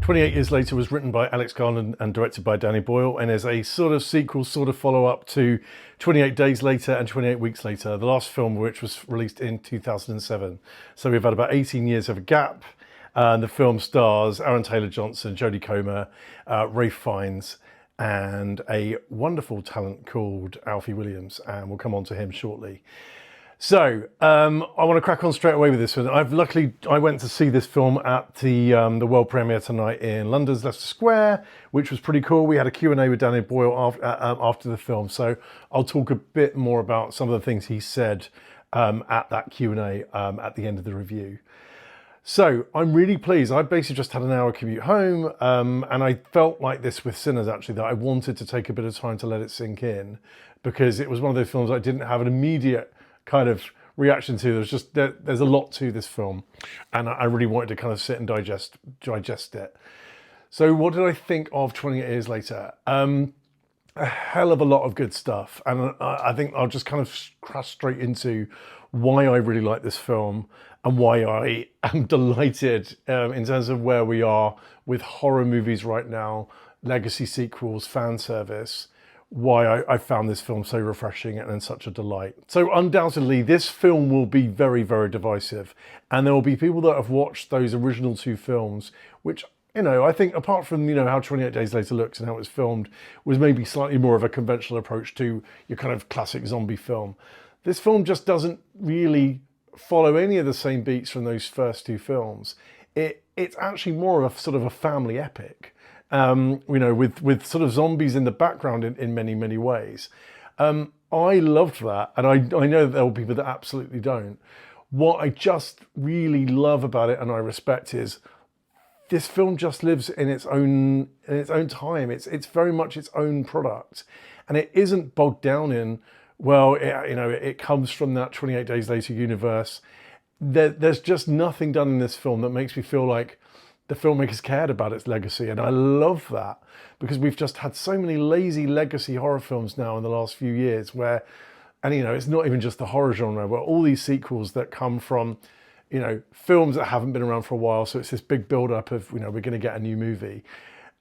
28 Years Later was written by Alex Garland and directed by Danny Boyle, and is a sort of sequel, sort of follow-up to 28 Days Later and 28 Weeks Later, the last film which was released in 2007. So we've had about 18 years of a gap. And the film stars Aaron Taylor-Johnson, Jodie Comer, Ralph Fiennes, and a wonderful talent called Alfie Williams, and we'll come on to him shortly. So I want to crack on straight away with this one. I went to see this film at the world premiere tonight in London's Leicester Square, which was pretty cool. We had a Q&A with Danny Boyle after the film, so I'll talk a bit more about some of the things he said at that Q&A at the end of the review. So I'm really pleased. I basically just had an hour commute home, and I felt like this with Sinners actually, that I wanted to take a bit of time to let it sink in, because it was one of those films I didn't have an immediate kind of reaction to. There's a lot to this film, and I really wanted to kind of sit and digest it. So what did I think of 28 Years Later? A hell of a lot of good stuff, and I think I'll just kind of crash straight into why I really like this film and why I am delighted in terms of where we are with horror movies right now, legacy sequels, fan service, why I found this film so refreshing and such a delight. So undoubtedly, this film will be very, very divisive, and there will be people that have watched those original two films, which, you know, I think apart from, you know, how 28 Days Later looks and how it was filmed, was maybe slightly more of a conventional approach to your kind of classic zombie film. This film just doesn't really follow any of the same beats from those first two films. It's actually more of a sort of a family epic. You know, with sort of zombies in the background in many, many ways. I loved that, and I know that there are people that absolutely don't. What I just really love about it and I respect is this film just lives in its own time. It's very much its own product, and it isn't bogged down in, well, it comes from that 28 Days Later universe. There's just nothing done in this film that makes me feel like the filmmakers cared about its legacy, and I love that, because we've just had so many lazy legacy horror films now in the last few years where, and you know, it's not even just the horror genre, but all these sequels that come from, you know, films that haven't been around for a while, so it's this big build-up of, you know, we're going to get a new movie.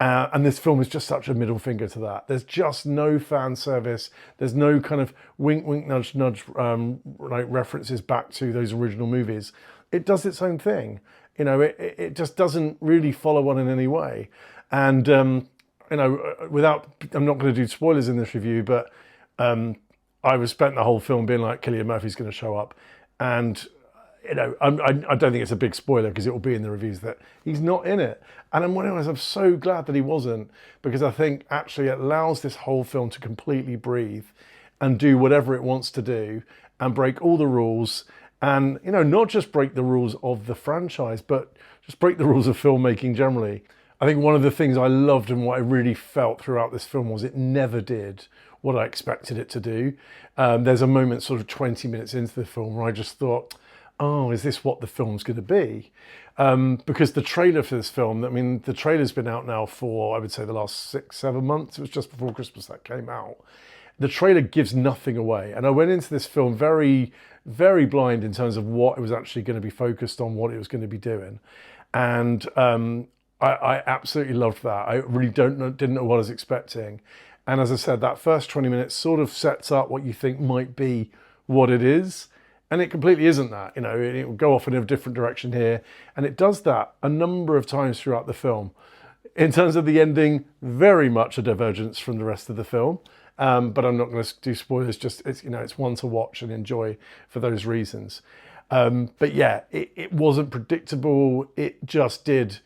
And this film is just such a middle finger to that. There's just no fan service. There's no kind of wink, wink, nudge, nudge, like references back to those original movies. It does its own thing. You know, it just doesn't really follow on in any way. And, you know, I'm not going to do spoilers in this review, but I was spent the whole film being like, Cillian Murphy's going to show up. And, you know, I don't think it's a big spoiler because it will be in the reviews that he's not in it. And I'm so glad that he wasn't, because I think actually it allows this whole film to completely breathe and do whatever it wants to do and break all the rules. And, you know, not just break the rules of the franchise, but just break the rules of filmmaking generally. I think one of the things I loved and what I really felt throughout this film was it never did what I expected it to do. There's a moment sort of 20 minutes into the film where I just thought, oh, is this what the film's going to be? Because the trailer for this film, I mean, the trailer's been out now for, I would say, the last 6-7 months. It was just before Christmas that came out. The trailer gives nothing away. And I went into this film very, very blind in terms of what it was actually going to be focused on, what it was going to be doing. And I absolutely loved that. I really didn't know what I was expecting. And as I said, that first 20 minutes sort of sets up what you think might be what it is. And it completely isn't that. You know, it will go off in a different direction here. And it does that a number of times throughout the film. In terms of the ending, very much a divergence from the rest of the film. But I'm not going to do spoilers. It's one to watch and enjoy for those reasons. But yeah, it wasn't predictable. It just did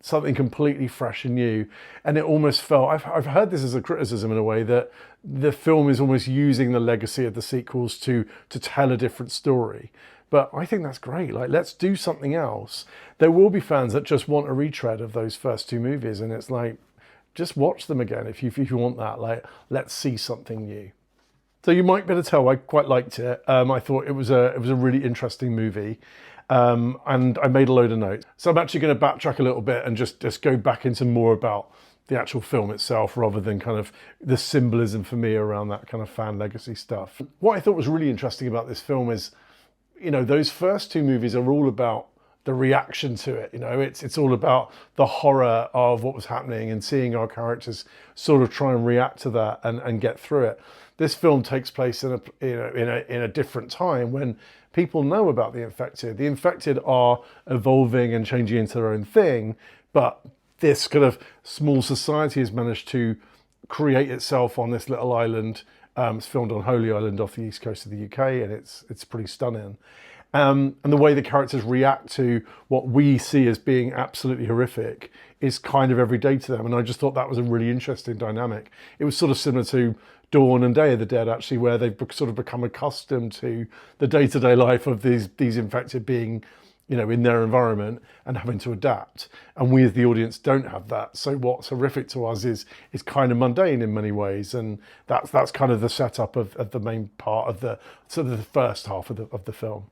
something completely fresh and new. And it almost felt, I've heard this as a criticism in a way, that the film is almost using the legacy of the sequels to tell a different story. But I think that's great. Like, let's do something else. There will be fans that just want a retread of those first two movies, and it's like, just watch them again if you want that. Like, let's see something new. So you might be able to tell I quite liked it. I thought it was a really interesting movie, and I made a load of notes. So I'm actually going to backtrack a little bit and just go back into more about the actual film itself, rather than kind of the symbolism for me around that kind of fan legacy stuff. What I thought was really interesting about this film is, you know, those first two movies are all about the reaction to it. You know, it's all about the horror of what was happening and seeing our characters sort of try and react to that and get through it. This film takes place in a different time when people know about the infected. The infected are evolving and changing into their own thing, but this kind of small society has managed to create itself on this little island. It's filmed on Holy Island off the east coast of the UK, and it's pretty stunning. And the way the characters react to what we see as being absolutely horrific is kind of everyday to them. And I just thought that was a really interesting dynamic. It was sort of similar to Dawn and Day of the Dead, actually, where they've sort of become accustomed to the day-to-day life of these infected being, you know, in their environment and having to adapt. And we as the audience don't have that. So what's horrific to us is kind of mundane in many ways. And that's kind of the setup of the main part of the sort of the first half of the film.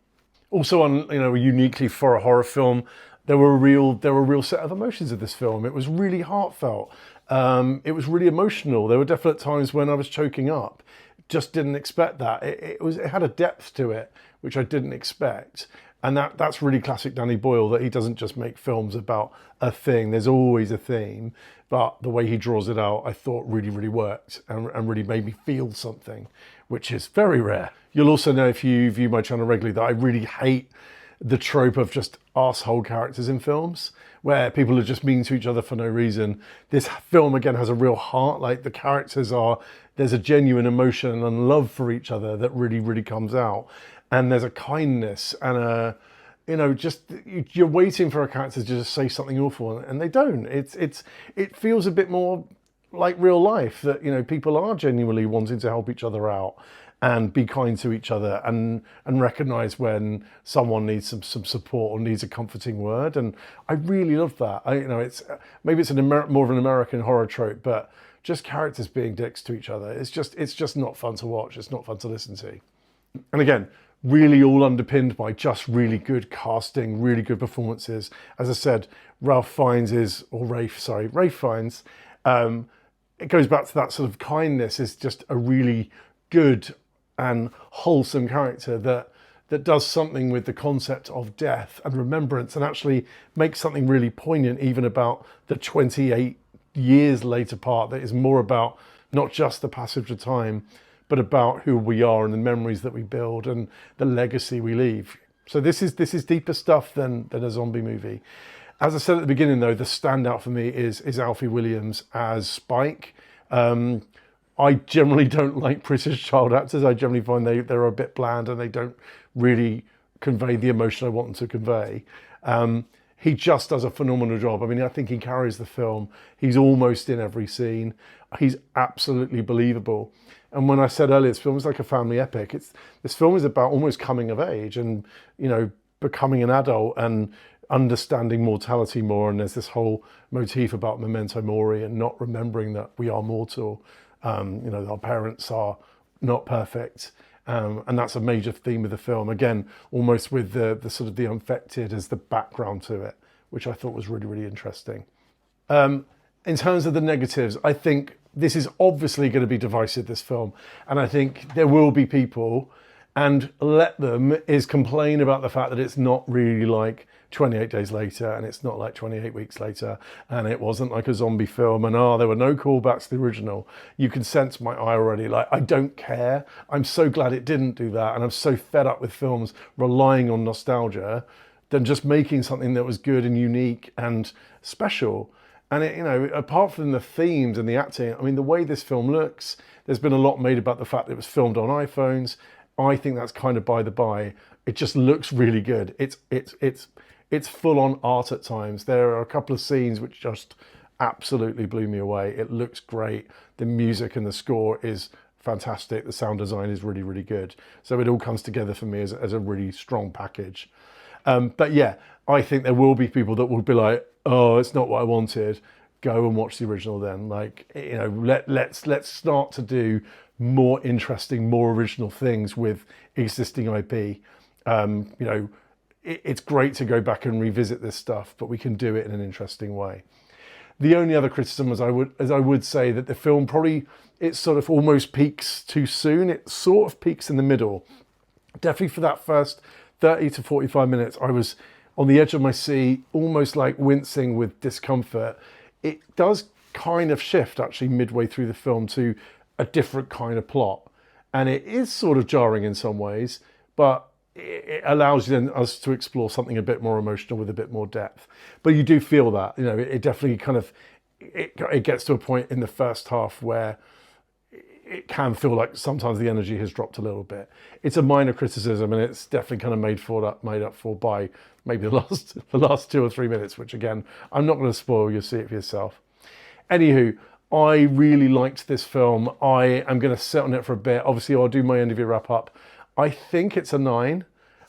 Also, uniquely for a horror film, there were a real set of emotions of this film. It was really heartfelt. It was really emotional. There were definite times when I was choking up. Just didn't expect that. It had a depth to it which I didn't expect, and that's really classic Danny Boyle. That he doesn't just make films about a thing. There's always a theme, but the way he draws it out, I thought really worked and really made me feel something, which is very rare. You'll also know, if you view my channel regularly, that I really hate the trope of just arsehole characters in films where people are just mean to each other for no reason. This film, again, has a real heart. Like, the characters there's a genuine emotion and love for each other that really comes out. And there's a kindness and you're waiting for a character to just say something awful, and they don't. It feels a bit more like real life, that, you know, people are genuinely wanting to help each other out and be kind to each other and recognise when someone needs some support or needs a comforting word. And I really love that. It's maybe it's more of an American horror trope, but just characters being dicks to each other, it's just not fun to watch. It's not fun to listen to. And again, really all underpinned by just really good casting, really good performances. As I said, Rafe Fiennes, it goes back to that sort of kindness, is just a really good and wholesome character that does something with the concept of death and remembrance, and actually makes something really poignant even about the 28 years later part, that is more about not just the passage of time, but about who we are and the memories that we build and the legacy we leave. So this is deeper stuff than a zombie movie. As I said at the beginning, though, the standout for me is Alfie Williams as Spike. I generally don't like British child actors. I generally find they're a bit bland and they don't really convey the emotion I want them to convey. He just does a phenomenal job. I mean, I think he carries the film. He's almost in every scene. He's absolutely believable. And when I said earlier, this film is like a family epic. This film is about almost coming of age and, you know, becoming an adult and understanding mortality more. And there's this whole motif about memento mori and not remembering that we are mortal. Our parents are not perfect. And that's a major theme of the film. Again, almost with the sort of the infected as the background to it, which I thought was really interesting. In terms of the negatives, I think this is obviously going to be divisive, this film. And I think there will be people, and let them, is complain about the fact that it's not really like 28 Days Later, and it's not like 28 Weeks Later, and it wasn't like a zombie film, and there were no callbacks to the original. You can sense my eye already. Like, I don't care. I'm so glad it didn't do that, and I'm so fed up with films relying on nostalgia than just making something that was good and unique and special. And apart from the themes and the acting, I mean, the way this film looks, there's been a lot made about the fact that it was filmed on iPhones. I think that's kind of by the by. It just looks really good. It's full on art at times. There are a couple of scenes which just absolutely blew me away. It looks great. The music and the score is fantastic. The sound design is really good. So it all comes together for me as a really strong package. But yeah, I think there will be people that will be like, oh, it's not what I wanted. Go and watch the original then. Like, let's start to do more interesting, more original things with existing IP. It's great to go back and revisit this stuff, but we can do it in an interesting way. The only other criticism is I would say that the film it sort of almost peaks too soon. It sort of peaks in the middle. Definitely for that first 30 to 45 minutes, I was on the edge of my seat, almost like wincing with discomfort. It does kind of shift actually midway through the film to a different kind of plot. And it is sort of jarring in some ways, but it allows then us to explore something a bit more emotional with a bit more depth. But you do feel that, you know, it definitely kind of, it gets to a point in the first half where it can feel like sometimes the energy has dropped a little bit. It's a minor criticism, and it's definitely kind of made up for by maybe the last 2 or 3 minutes, which again, I'm not going to spoil, you'll see it for yourself. Anywho, I really liked this film. I am going to sit on it for a bit. Obviously, I'll do my end of year wrap up. I think it's a 9,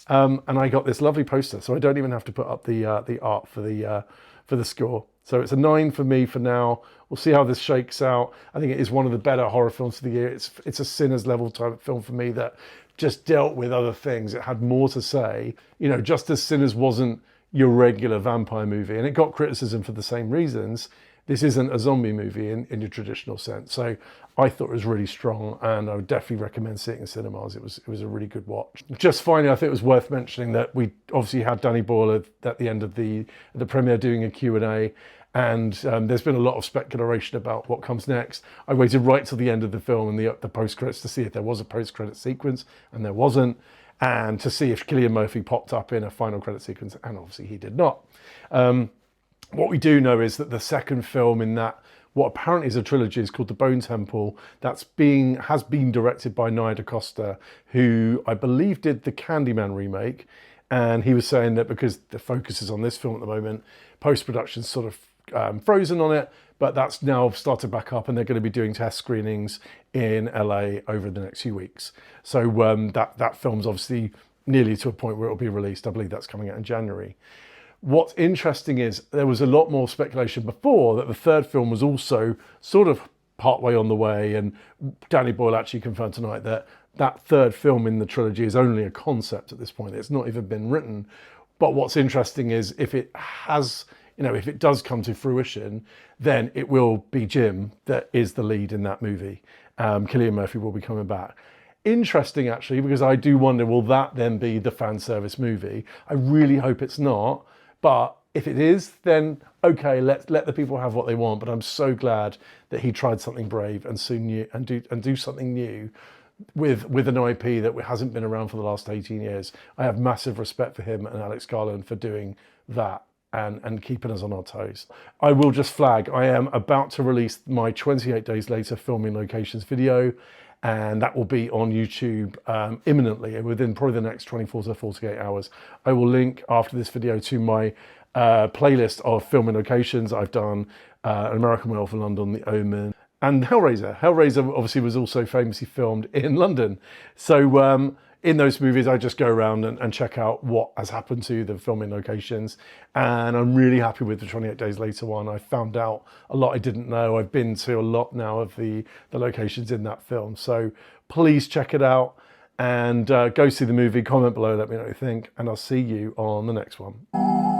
and I got this lovely poster, so I don't even have to put up the art for the score. So it's a 9 for me for now. We'll see how this shakes out. I think it is one of the better horror films of the year. It's a Sinners level type of film for me that just dealt with other things. It had more to say. You know, just as Sinners wasn't your regular vampire movie, and it got criticism for the same reasons, this isn't a zombie movie in your traditional sense. So I thought it was really strong, and I would definitely recommend seeing it in cinemas. It was a really good watch. Just finally, I think it was worth mentioning that we obviously had Danny Boyle at the end of the premiere doing a Q&A, and there's been a lot of speculation about what comes next. I waited right till the end of the film and the post-credits to see if there was a post-credit sequence, and there wasn't, and to see if Cillian Murphy popped up in a final credit sequence, and obviously he did not. What we do know is that the second film in that, what apparently is a trilogy, is called The Bone Temple. Has been directed by Nia DaCosta, who I believe did the Candyman remake. And he was saying that because the focus is on this film at the moment, post-production's sort of frozen on it, but that's now started back up, and they're going to be doing test screenings in LA over the next few weeks. So that film's obviously nearly to a point where it'll be released. I believe that's coming out in January. What's interesting is there was a lot more speculation before that the third film was also sort of partway on the way, and Danny Boyle actually confirmed tonight that that third film in the trilogy is only a concept at this point. It's not even been written. But what's interesting is if it has, you know, if it does come to fruition, then it will be Jim that is the lead in that movie. Cillian Murphy will be coming back. Interesting, actually, because I do wonder, will that then be the fan service movie? I really hope it's not. But if it is, then okay, let the people have what they want. But I'm so glad that he tried something brave and do something new with an IP that hasn't been around for the last 18 years. I have massive respect for him and Alex Garland for doing that and keeping us on our toes. I will just flag, I am about to release my 28 days later filming locations video, and that will be on YouTube imminently, within probably the next 24 to 48 hours. I will link after this video to my playlist of filming locations. I've done An American Werewolf in London, The Omen, and Hellraiser. Hellraiser obviously was also famously filmed in London. So in those movies, I just go around and check out what has happened to the filming locations. And I'm really happy with the 28 Days Later one. I found out a lot I didn't know. I've been to a lot now of the locations in that film. So please check it out and go see the movie, comment below, let me know what you think, and I'll see you on the next one.